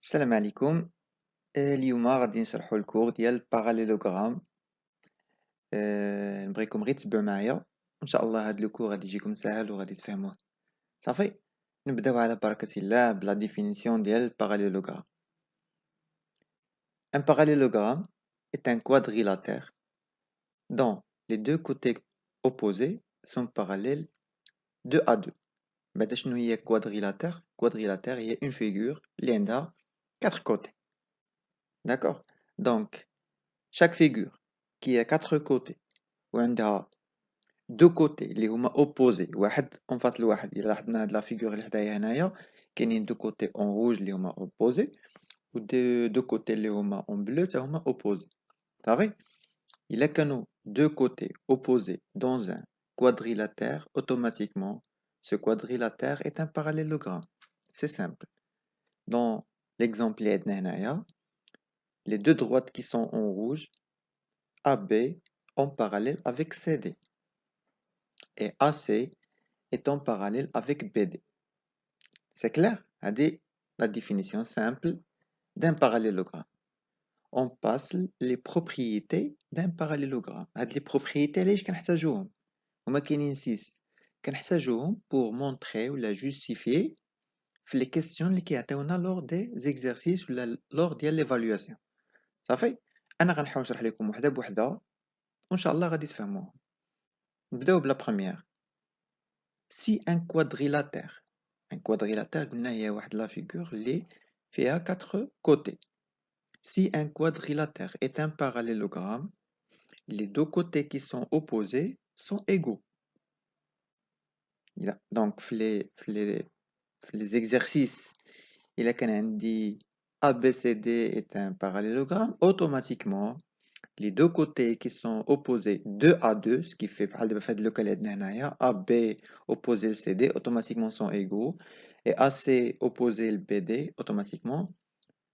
السلام عليكم. اليوم غادي نشرحو الكور ديال الباراليلوغرام. نبغيكم غير تبعوا معايا، وان شاء الله هاد الكور غادي يجيكم ساهل وغادي تفهموه. صافي، نبداو على بركة الله بلا ديفينيسيون ديال الباراليلوغرام. Un parallélogramme est un quadrilatère dont les deux côtés opposés sont parallèles 2 à 2. بعدا شنو هي quadrilatère؟ Quadrilatère هي une figure اللي عندها 4 côtés. D'accord? Donc chaque figure qui a 4 côtés وعندها دو كوتي اللي هما اوبوزي، واحد اون فاس لواحد. الا لاحظنا هاد لا فيغور اللي حدايا هنايا كاينين دو كوتي اون روج اللي هما اوبوزي، و دو كوتي اللي هما اون بلو تا هما اوبوزي. صافي، الا كانوا دو كوتي اوبوزي dans un quadrilatère, automatiquement ce quadrilatère est un parallélogramme. C'est simple. Dans l'exemple اللي عندنا هنايا les deux droites qui sont en rouge AB en parallèle avec CD et AC est en parallèle avec BD. C'est clair? هذه la définition simple d'un parallélogramme. On passe les propriétés d'un parallélogramme. هاد les propriétés علاش كنحتاجوهم؟ هما كاينين 6 كنحتاجوهم pour montrer ولا justifier في les questions اللي كيعطيونا lors des exercices ولا lors ديال l'évaluation. صافي، انا غنحاول نشرح لكم وحده بوحده وان شاء الله غادي تفهموها. نبداو بلا première. Si un quadrilatère, un quadrilatère قلنا هي واحد لا فيغور اللي فيها 4 côtés. Si un quadrilatère est un parallélogramme, les deux côtés qui sont opposés sont égaux. Donc, les exercices, il a qu'un dit ABCD est un parallélogramme, automatiquement, les deux côtés qui sont opposés 2 à 2, ce qui fait le cas de AB opposé le CD, automatiquement sont égaux, et AC opposé le BD, automatiquement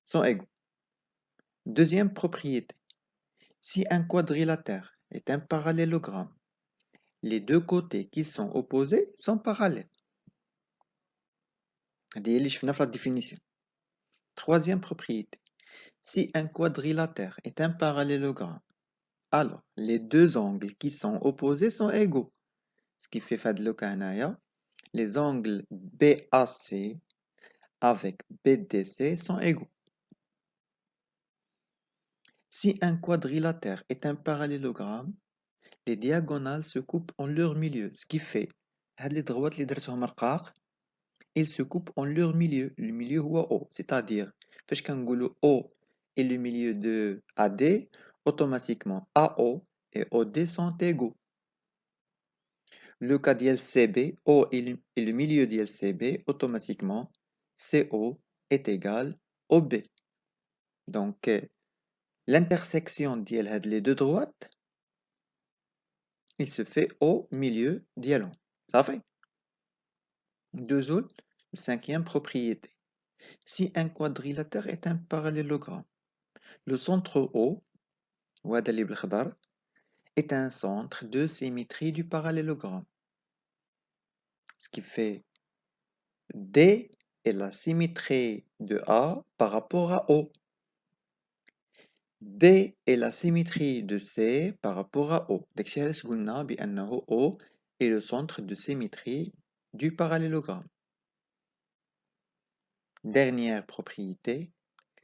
sont égaux. Deuxième propriété. Si un quadrilatère est un parallélogramme, les deux côtés qui sont opposés sont parallèles. La définition. Troisième propriété. Si un quadrilatère est un parallélogramme, alors les deux angles qui sont opposés sont égaux. Ce qui fait les angles BAC avec BDC sont égaux. Si un quadrilatère est un parallélogramme, les diagonales se coupent en leur milieu, ce qui fait les droites les ils se coupent en leur milieu. Le milieu est O, c'est-à-dire O et le milieu de AD, automatiquement AO et OD sont égaux. Le cas d'LCB, O et le milieu d'LCB, automatiquement CO est égal OB. Donc, l'intersection d'IL les deux droites, il se fait au milieu d'IL1. Ça fait deux autres. Cinquième propriété. Si un quadrilatère est un parallélogramme, le centre O, est un centre de symétrie du parallélogramme. Ce qui fait D est la symétrie de A par rapport à O. B est la symétrie de C par rapport à O. O est le centre de symétrie du parallélogramme. Dernière propriété,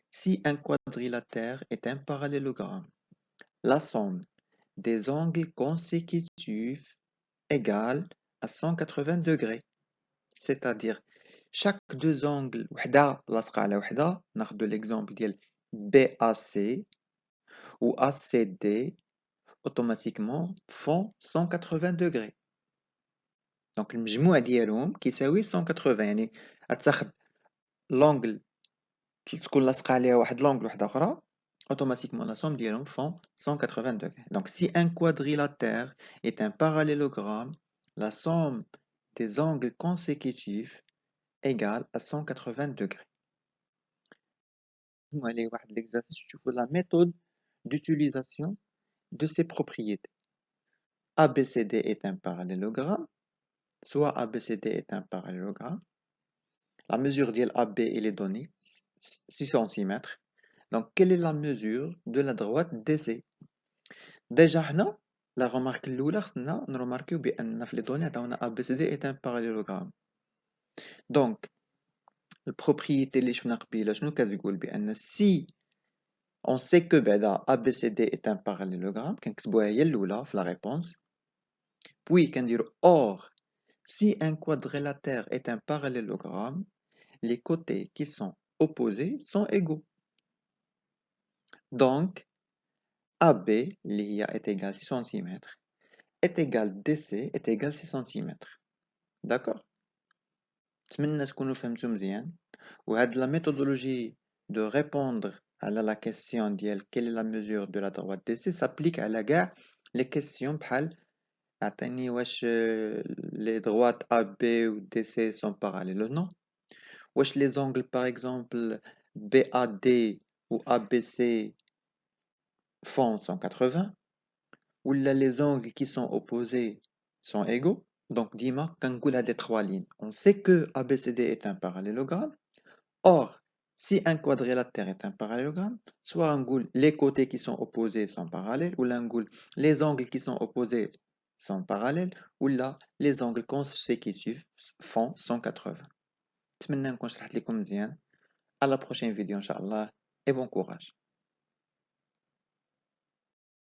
si un quadrilatère est un parallélogramme, la somme des angles consécutifs égale à 180 degrés. C'est-à-dire, chaque deux angles, de l'exemple de BAC ou ACD, automatiquement font 180 degrés. Donc, le مجموع ديالهم كيساوي 180. يعني غتاخد l'angle تكون لاصقة عليها واحد l'angle واحدة أخرى, automatiquement la somme ديالهم font 180 degrés. Donc, si un quadrilatère est un parallélogramme, la somme des angles consécutifs égale à 180 degrés. Allez, واحد l'exercice, تشوفوا la méthode d'utilisation de ces propriétés. ABCD est un parallélogramme, soit ABCD est un parallélogramme. La mesure de AB elle est donnée, 6 centimètres. Donc, quelle est la mesure de la droite DC? Déjà, حنا la remarque الأولى خصنا نرماركيو بأن في les données عطاونا ABCD est un parallélogramme. Donc, البروبريتي اللي شفنا قبيله شنو كتقول بأن si on sait que بعدا ABCD est un parallélogramme كنكتبوها هي الأولى في la réponse. Puis كنديرو or si un quadrilatère est un parallélogramme, les côtés qui sont opposés sont égaux. Donc, AB, اللي هي est égal 6 cm, est égal DC est égal 6 cm. D'accord? نتمنى تكونوا فهمتوا مزيان. وهاد la méthodologie de répondre à la question ديال quelle est la mesure de la droite DC s'applique à كاع les questions بحال اعطيني واش les droites AB ou DC sont parallèles ou non. Wesh les angles par exemple BAD ou ABC font 180 ou là les angles qui sont opposés sont égaux. Donc dima كنقول هاد les trois lignes. On sait que ABCD est un parallélogramme. Or, si un quadrilatère est un parallélogramme, soit نقول les côtés qui sont opposés sont parallèles ou là نقول les angles qui sont opposés sont parallèles ou là les angles consécutifs font 180. نتمنى نكون شرحت لكم مزيان. À la prochaine vidéo, Inch'Allah, et bon courage.